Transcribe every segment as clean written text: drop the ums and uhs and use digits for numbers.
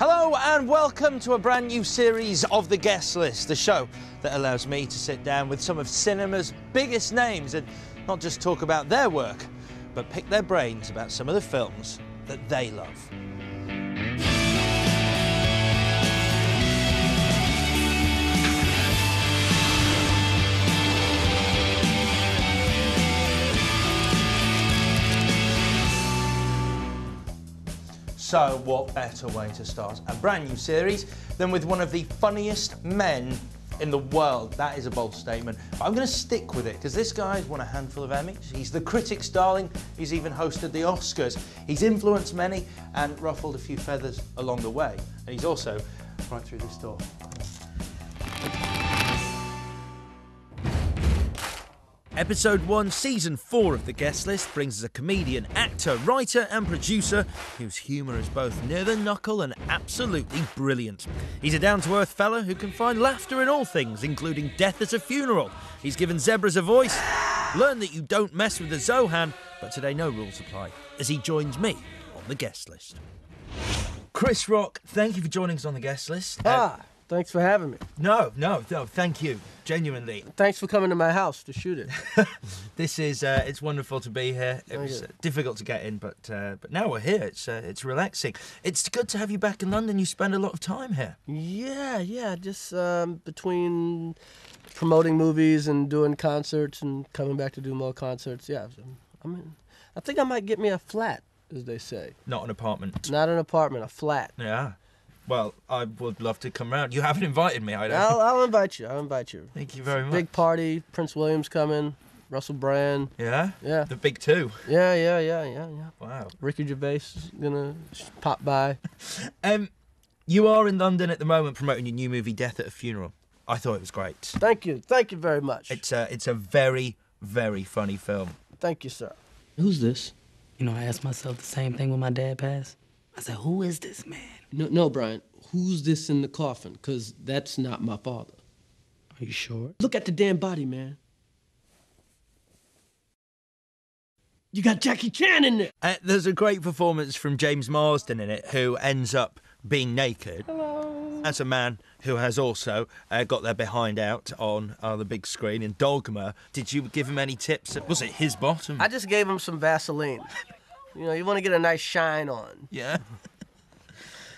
Hello and welcome to a brand new series of The Guest List, the show that allows me to sit down with some of cinema's biggest names and not just talk about their work, but pick their brains about some of the films that they love. So what better way to start a brand new series than with one of the funniest men in the world? That is a bold statement, but I'm going to stick with it because this guy's won a handful of Emmys. He's the critics' darling. He's even hosted the Oscars. He's influenced many and ruffled a few feathers along the way. And he's also right through this door. Episode 1, Season 4 of The Guest List brings us a comedian, actor, writer and producer whose humour is both near the knuckle and absolutely brilliant. He's a down-to-earth fella who can find laughter in all things, including death at a funeral. He's given zebras a voice, learned that you don't mess with the Zohan, but today no rules apply, as he joins me on The Guest List. Chris Rock, thank you for joining us on The Guest List. Thanks for having me. No, thank you, genuinely. Thanks for coming to my house to shoot it. This is, it's wonderful to be here. It was difficult to get in, but now we're here. It's relaxing. It's good to have you back in London. You spend a lot of time here. Yeah, just between promoting movies and doing concerts and coming back to do more concerts. Yeah, I think I might get me a flat, as they say. Not an apartment. Not an apartment, a flat. Yeah. Well, I would love to come round. You haven't invited me, I don't. I'll invite you. Thank you very much. Big party. Prince William's coming. Russell Brand. Yeah? Yeah. The big two. Yeah. Wow. Ricky Gervais is gonna pop by. You are in London at the moment promoting your new movie, Death at a Funeral. I thought it was great. Thank you very much. It's a very, very funny film. Thank you, sir. Who's this? You know, I asked myself the same thing when my dad passed. I said, who is this man? No, Brian. Who's this in the coffin? Because that's not my father. Are you sure? Look at the damn body, man. You got Jackie Chan in there. There's a great performance from James Marsden in it, who ends up being naked. Hello. As a man who has also got their behind out on the big screen in Dogma, did you give him any tips? Was it his bottom? I just gave him some Vaseline. You know, you want to get a nice shine on. Yeah.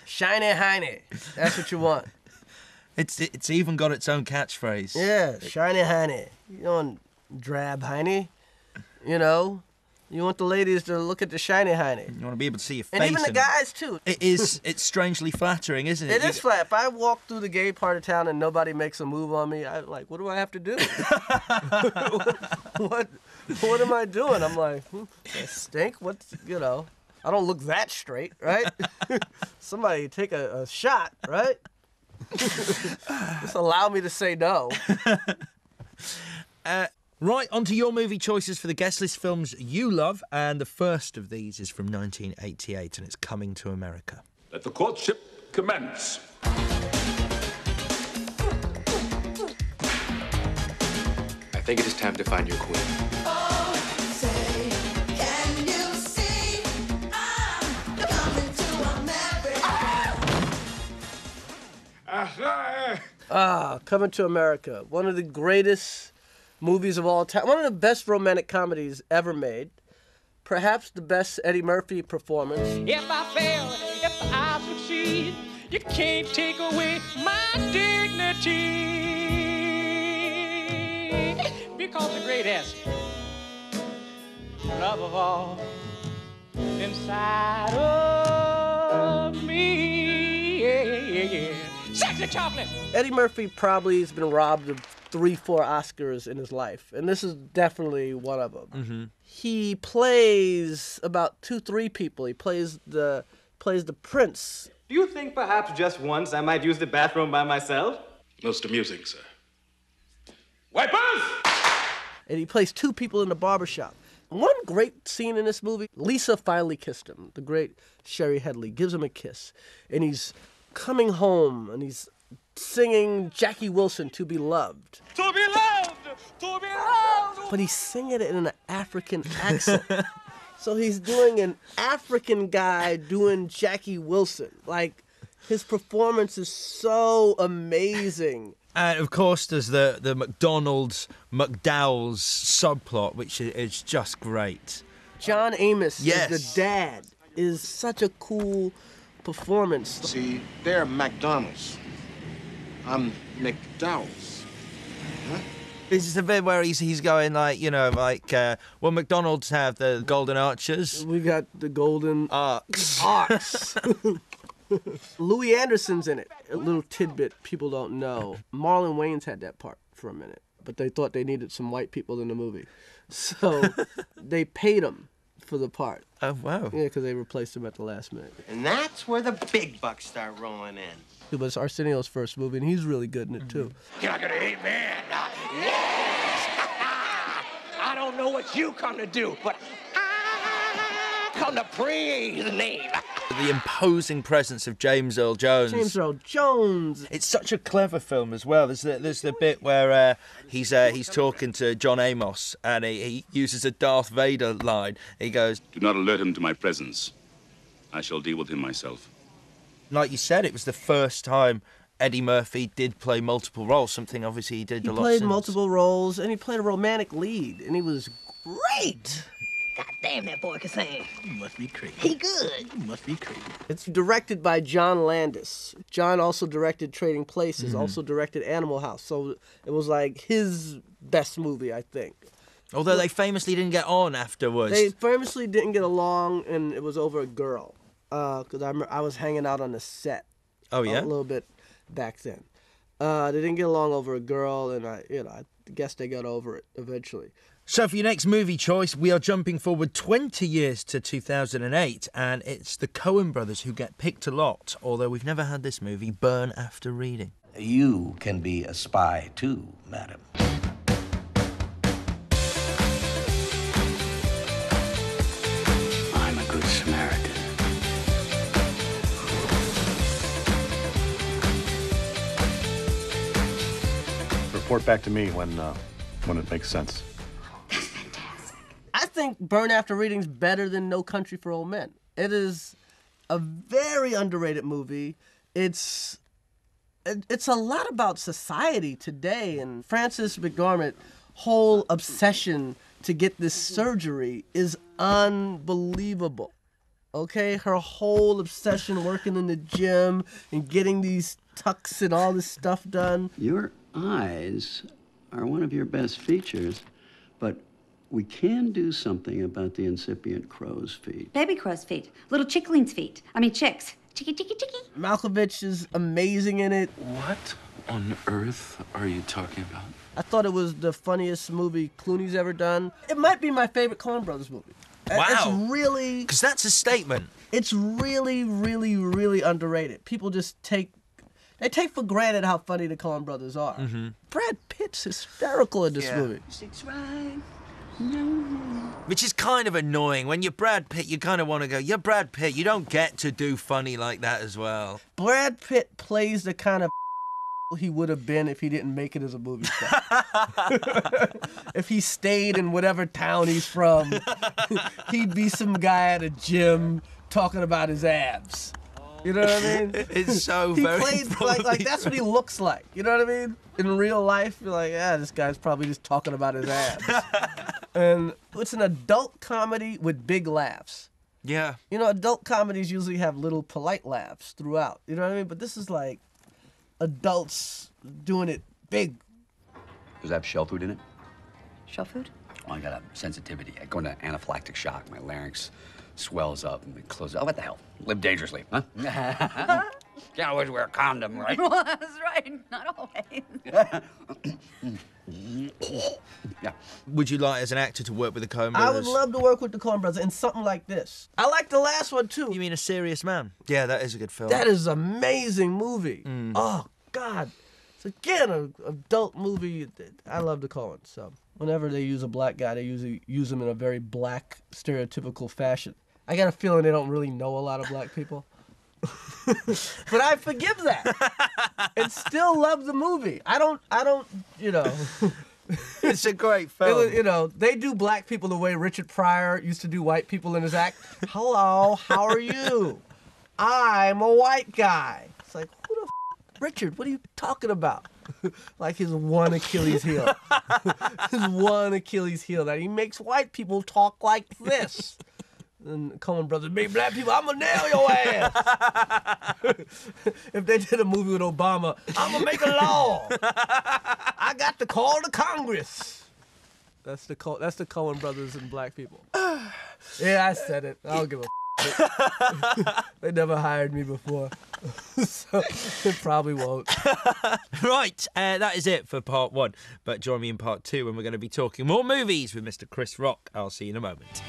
Shiny hiney. That's what you want. It's even got its own catchphrase. Yeah, shiny hiney. You don't drab hiney. You know, you want the ladies to look at the shiny hiney. You want to be able to see your face. And even the guys, too. It's strangely flattering, isn't it? It is flat. If I walk through the gay part of town and nobody makes a move on me, I'm like, what do I have to do? What am I doing? I'm like, I stink? What's, you know, I don't look that straight, right? Somebody take a shot, right? Just allow me to say no. Right, on to your movie choices for the guest list films you love, and the first of these is from 1988, and it's Coming to America. Let the courtship commence. I think it is time to find your queen. Coming to America. One of the greatest movies of all time. One of the best romantic comedies ever made. Perhaps the best Eddie Murphy performance. If I fail, if I succeed, you can't take away my dignity. Because the greatest love of all inside of me. Yeah. Sexy chocolate. Eddie Murphy probably has been robbed of 3-4 Oscars in his life, and this is definitely one of them. Mm-hmm. He plays about 2-3 people. He plays the prince. Do you think perhaps just once I might use the bathroom by myself? Most amusing, sir. Wipers! And he plays 2 people in the barbershop. One great scene in this movie, Lisa finally kissed him. The great Sherry Headley gives him a kiss, and he's coming home, and he's singing Jackie Wilson, To Be Loved. To be loved! To be loved! But he's singing it in an African accent. So he's doing an African guy doing Jackie Wilson. Like, His performance is so amazing. And of course, there's the McDonald's McDowell's subplot, which is just great. John Amos Yes. as the dad is such a cool performance. See, they're McDonald's. I'm McDowell's. Huh? This is the bit where he's going like, well, McDonald's have the golden arches. We got the golden Arcs. Louis Anderson's in it. A little tidbit people don't know. Marlon Wayans had that part for a minute, but they thought they needed some white people in the movie. So they paid him for the part. Oh, wow. Yeah, because they replaced him at the last minute. And that's where the big bucks start rolling in. It was Arsenio's first movie, and he's really good in it, too. You're not gonna hate me. Yes! I don't know what you come to do, but I come to praise the name. The imposing presence of James Earl Jones. James Earl Jones. It's such a clever film as well. There's the bit where he's talking to John Amos, and he uses a Darth Vader line. He goes, Do not alert him to my presence. I shall deal with him myself. like you said, it was the first time Eddie Murphy did play multiple roles, something obviously he did a lot He played since. multiple roles, and he played a romantic lead, and he was great. God damn, that boy can sing. You must be crazy. He good. You must be crazy. It's directed by John Landis. John also directed Trading Places, also directed Animal House, so it was like his best movie, I think. Although they famously didn't get on afterwards. They famously didn't get along, and it was over a girl. Because I was hanging out on the set. Oh, yeah? A little bit back then. They didn't get along over a girl, and I guess they got over it eventually. So for your next movie choice, we are jumping forward 20 years to 2008, and it's the Coen brothers who get picked a lot, although we've never had this movie, Burn After Reading. You can be a spy too, madam. I'm a good Samaritan. Report back to me when it makes sense. I think Burn After Reading's better than No Country for Old Men. It is a very underrated movie. It's a lot about society today, and Frances McDormand's whole obsession to get this surgery is unbelievable. Okay, her whole obsession working in the gym and getting these tucks and all this stuff done. Your eyes are one of your best features, but we can do something about the incipient crow's feet. Baby crow's feet. Little chicklings' feet. I mean, chicks. Chicky, chicky, chicky. Malkovich is amazing in it. What on earth are you talking about? I thought it was the funniest movie Clooney's ever done. It might be my favorite Coen Brothers movie. Wow. It's really... Because that's a statement. It's really, really, really underrated. People just take for granted how funny the Coen Brothers are. Mm-hmm. Brad Pitt's hysterical in this movie. Six right. Which is kind of annoying. When you're Brad Pitt, you kind of want to go, you're Brad Pitt, you don't get to do funny like that as well. Brad Pitt plays the kind of he would have been if he didn't make it as a movie star. If he stayed in whatever town he's from, he'd be some guy at a gym talking about his abs. You know what I mean? It's so he very played like that's what he looks like. You know what I mean? In real life, you're like, this guy's probably just talking about his abs. And it's an adult comedy with big laughs. Yeah. You know, adult comedies usually have little polite laughs throughout. You know what I mean? But this is like adults doing it big. Does that have shell food in it? Shell food? Oh, I got a sensitivity. I go into anaphylactic shock. My larynx swells up and it closes. Oh, what the hell? Live dangerously, huh? Can't always wear a condom, right? Well, that's right. Not always. Yeah. Would you like, as an actor, to work with the Coen brothers? I would love to work with the Coen brothers in something like this. I like the last one, too. You mean A Serious Man? Yeah, that is a good film. That is an amazing movie. Oh, God. It's, again, an adult movie. I love the Coens, so whenever they use a black guy, they usually use him in a very black, stereotypical fashion. I got a feeling they don't really know a lot of black people. But I forgive that and still love the movie. I don't, you know. It's a great film. You know, they do black people the way Richard Pryor used to do white people in his act. Hello, how are you? I'm a white guy. It's like, who the Richard, what are you talking about? Like his one Achilles heel. His one Achilles heel, that he makes white people talk like this. And Coen Brothers make black people, I'm gonna nail your ass. If they did a movie with Obama, I'm gonna make a law. I got to call the Congress. That's the Coen Brothers and black people. Yeah, I said it. I don't give a They never hired me before. So it probably won't. Right, that is it for part 1. But join me in part 2 when we're going to be talking more movies with Mr. Chris Rock. I'll see you in a moment.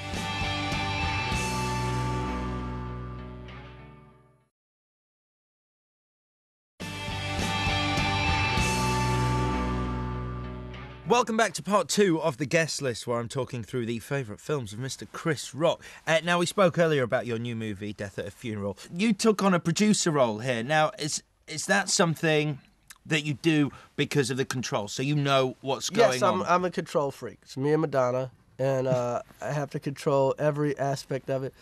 Welcome back to part 2 of the guest list, where I'm talking through the favourite films of Mr. Chris Rock. Now, we spoke earlier about your new movie, Death at a Funeral. You took on a producer role here. Now, is that something that you do because of the control, so you know what's going on? Yes, I'm a control freak. It's me and Madonna, and I have to control every aspect of it.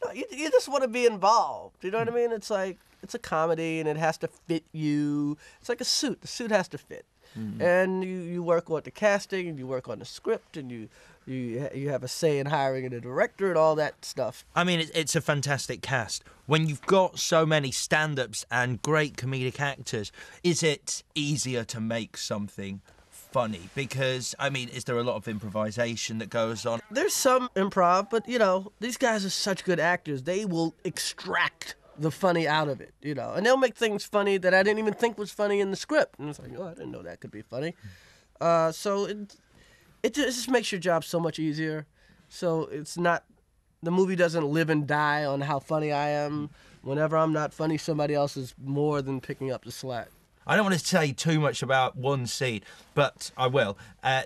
No, you just want to be involved. You know what I mean? It's like, it's a comedy, and it has to fit you. It's like a suit. The suit has to fit. Mm-hmm. And you work on the casting, and you work on the script, and you have a say in hiring a director and all that stuff. I mean, it's a fantastic cast. When you've got so many stand-ups and great comedic actors, is it easier to make something funny? Because, I mean, is there a lot of improvisation that goes on? There's some improv, but, these guys are such good actors. They will extract the funny out of it, and they'll make things funny that I didn't even think was funny in the script. And it's like, I didn't know that could be funny. So it just makes your job so much easier. So it's not, the movie doesn't live and die on how funny I am. Whenever I'm not funny, somebody else is more than picking up the slack. I don't want to say too much about one scene, but I will.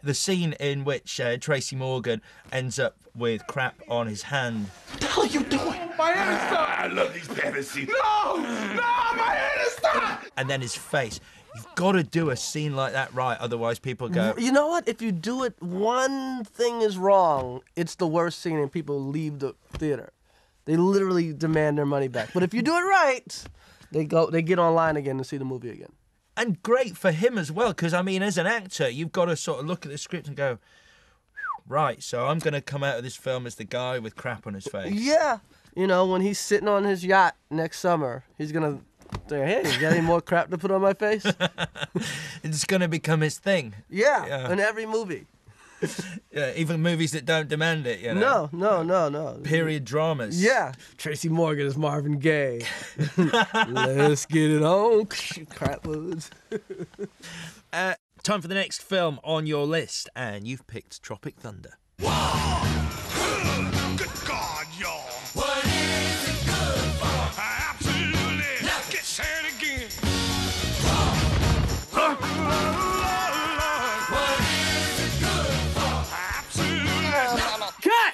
The scene in which Tracy Morgan ends up with crap on his hand. What the hell are you doing? My hand is stuck. I love these fantasies. No, my hand is stuck. And then his face. You've got to do a scene like that right, otherwise people go... You know what? If you do it, one thing is wrong, it's the worst scene and people leave the theater. They literally demand their money back. But if you do it right, they get online again and see the movie again. And great for him as well, because, I mean, as an actor, you've got to sort of look at the script and go, right, so I'm going to come out of this film as the guy with crap on his face. Yeah. When he's sitting on his yacht next summer, he's going to think, hey, you got any more crap to put on my face? It's going to become his thing. Yeah, in every movie. Yeah, even movies that don't demand it, No. Period dramas. Yeah. Tracy Morgan is Marvin Gaye. Let's get it on. Crap moods. Time for the next film on your list, and you've picked Tropic Thunder. Good God, y'all. What is it good for? Absolutely. Get said again. Cut!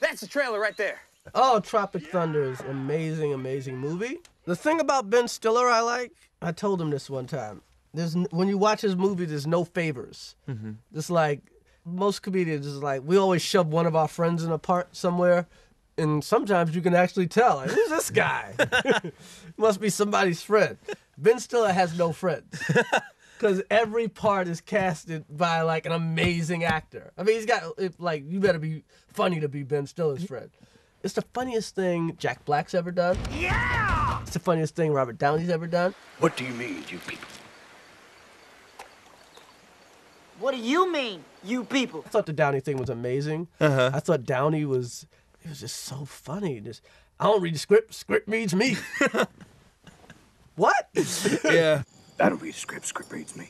That's the trailer right there. Oh, Tropic Thunder is an amazing, amazing movie. The thing about Ben Stiller I told him this one time. When you watch his movie, there's no favors. Mm-hmm. Just like most comedians, is like we always shove one of our friends in a part somewhere, and sometimes you can actually tell, like, who's this guy? Must be somebody's friend. Ben Stiller has no friends. Because every part is casted by, like, an amazing actor. I mean, he's got, you better be funny to be Ben Stiller's friend. It's the funniest thing Jack Black's ever done. Yeah! It's the funniest thing Robert Downey's ever done. What do you mean, you people? What do you mean, you people? I thought the Downey thing was amazing. Uh-huh. I thought Downey was just so funny. I don't read the script reads me. What? Yeah. I don't read the script reads me.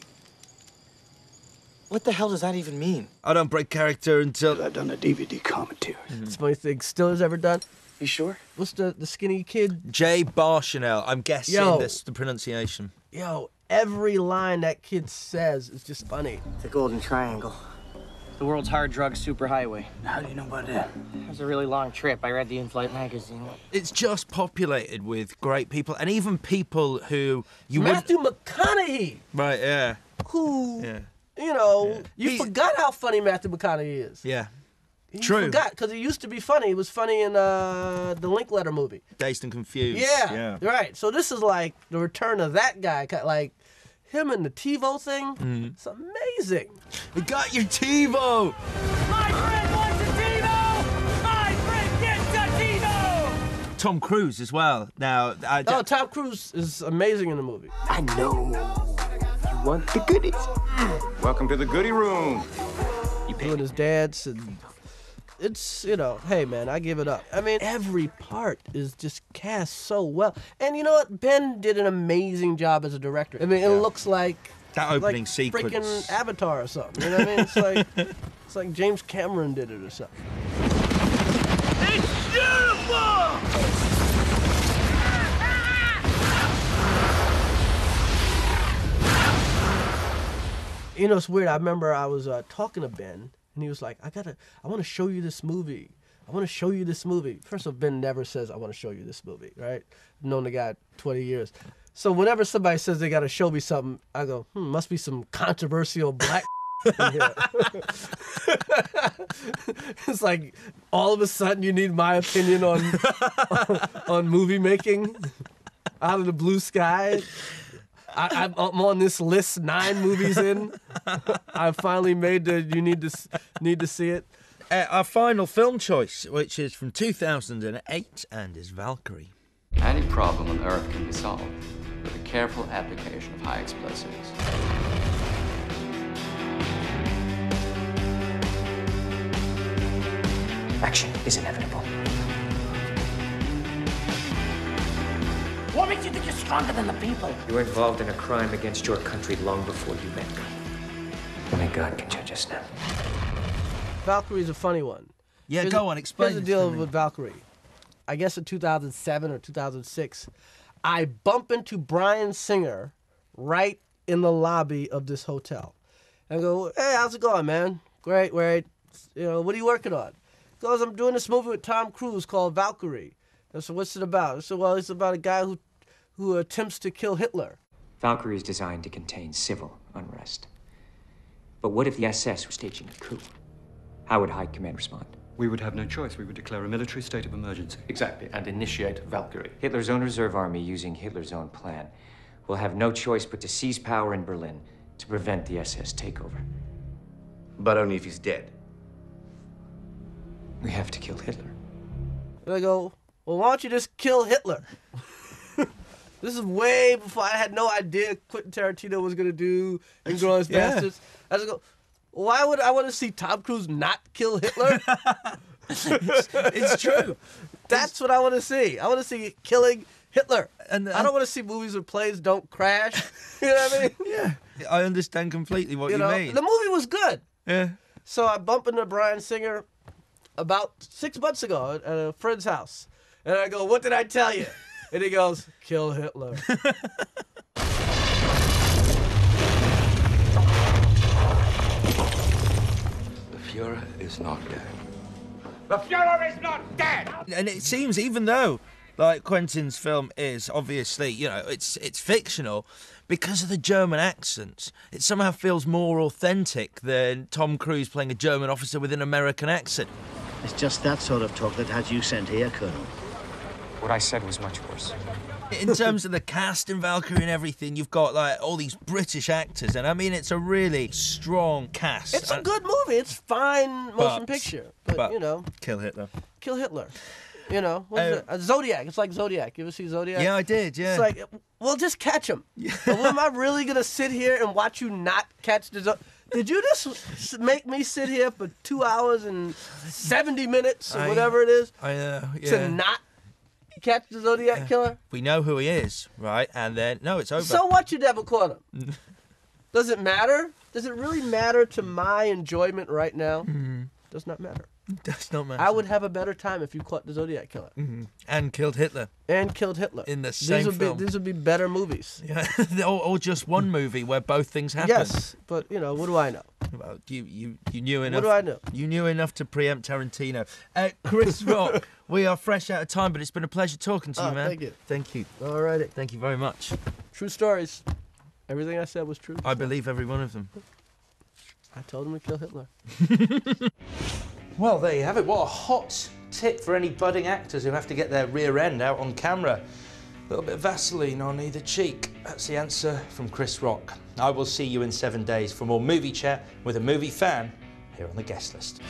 What the hell does that even mean? I don't break character until... I've done a DVD commentary. It's the funniest thing Stiller's ever done. You sure? What's the skinny kid? Jay Barshanel. I'm guessing the pronunciation. Yo, every line that kid says is just funny. The Golden Triangle. The world's hard drug superhighway. How do you know about that? It was a really long trip. I read the in-flight magazine. It's just populated with great people, and even people who you Matthew McConaughey. Right, yeah. Who, you forgot how funny Matthew McConaughey is. Yeah. He True. forgot, because he used to be funny. He was funny in the Linkletter movie. Dazed and Confused. Yeah, right. So this is like the return of that guy. Like him and the TiVo thing. It's amazing. You got your TiVo. My friend wants a TiVo! My friend gets a TiVo! Tom Cruise as well. Now, Tom Cruise is amazing in the movie. I know. You want the goodies. Welcome to the goodie room. Doing his dance, and it's, hey man, I give it up. I mean, every part is just cast so well. And you know what? Ben did an amazing job as a director. I mean, it looks like that opening sequence, freaking Avatar or something. You know what I mean? It's like James Cameron did it or something. It's beautiful! It's weird. I remember I was talking to Ben, and he was like, I want to show you this movie. I want to show you this movie. First of all, Ben never says, I want to show you this movie, right? I've known the guy 20 years. So whenever somebody says they got to show me something, I go, must be some controversial black in here. It's like, all of a sudden you need my opinion on movie making out of the blue sky. I'm on this list, 9 movies in. I finally made you need to see it. Our final film choice, which is from 2008 and is Valkyrie. Any problem on Earth can be solved with a careful application of high explosives. Action is inevitable. What makes you think you're stronger than the people? You were involved in a crime against your country long before you met God. Only God can judge us now. Valkyrie's a funny one. Yeah, go on, explain. Here's the deal with Valkyrie. I guess in 2007 or 2006, I bump into Bryan Singer right in the lobby of this hotel. And I go, hey, how's it going, man? Great. What are you working on? He goes, I'm doing this movie with Tom Cruise called Valkyrie. I said, what's it about? I said, well, it's about a guy who attempts to kill Hitler. Valkyrie is designed to contain civil unrest. But what if the SS was staging a coup? How would High Command respond? We would have no choice. We would declare a military state of emergency. Exactly, and initiate Valkyrie. Hitler's own reserve army, using Hitler's own plan, will have no choice but to seize power in Berlin to prevent the SS takeover. But only if he's dead. We have to kill Hitler. And I go, well, why don't you just kill Hitler? This is way before I had no idea Quentin Tarantino was going to do Inglourious Basterds. I just go, why would I want to see Tom Cruise not kill Hitler? It's true. That's what I want to see. I want to see killing Hitler. And I don't want to see movies where planes don't crash. You know what I mean? Yeah. I understand completely what you mean. The movie was good. Yeah. So I bumped into Bryan Singer about 6 months ago at a friend's house. And I go, what did I tell you? And he goes, kill Hitler. The Fuhrer is not dead. The Fuhrer is not dead! And it seems, even though, like, Quentin's film is obviously, it's fictional, because of the German accents, it somehow feels more authentic than Tom Cruise playing a German officer with an American accent. It's just that sort of talk that has you sent here, Colonel. What I said was much worse. In terms of the cast in Valkyrie and everything, you've got like all these British actors, and I mean it's a really strong cast. It's a good movie. It's fine motion picture, but kill Hitler. Kill Hitler. What is it? Zodiac. It's like Zodiac. You ever see Zodiac? Yeah, I did. Yeah. It's like, well, just catch him. But am I really gonna sit here and watch you not catch the Zodiac? Did you just make me sit here for 2 hours and 70 minutes or whatever it is to not catch the Zodiac killer? We know who he is, right? And then, no, it's over. So what, you never caught him? Does it matter? Does it really matter to my enjoyment right now? Mm-hmm. Does not matter. It does not matter. I would have a better time if you caught the Zodiac killer. Mm-hmm. And killed Hitler. In the same film. These would be better movies. Yeah. or just one movie where both things happen. Yes, but, what do I know? Well, you knew enough. What do I know? You knew enough to preempt Tarantino. Chris Rock, we are fresh out of time, but it's been a pleasure talking to you, man. Thank you. Thank you. All righty. Thank you very much. True stories. Everything I said was true. I believe every one of them. I told him to kill Hitler. Well, there you have it. What a hot tip for any budding actors who have to get their rear end out on camera. A little bit of Vaseline on either cheek. That's the answer from Chris Rock. I will see you in 7 days for more movie chat with a movie fan here on The Guest List.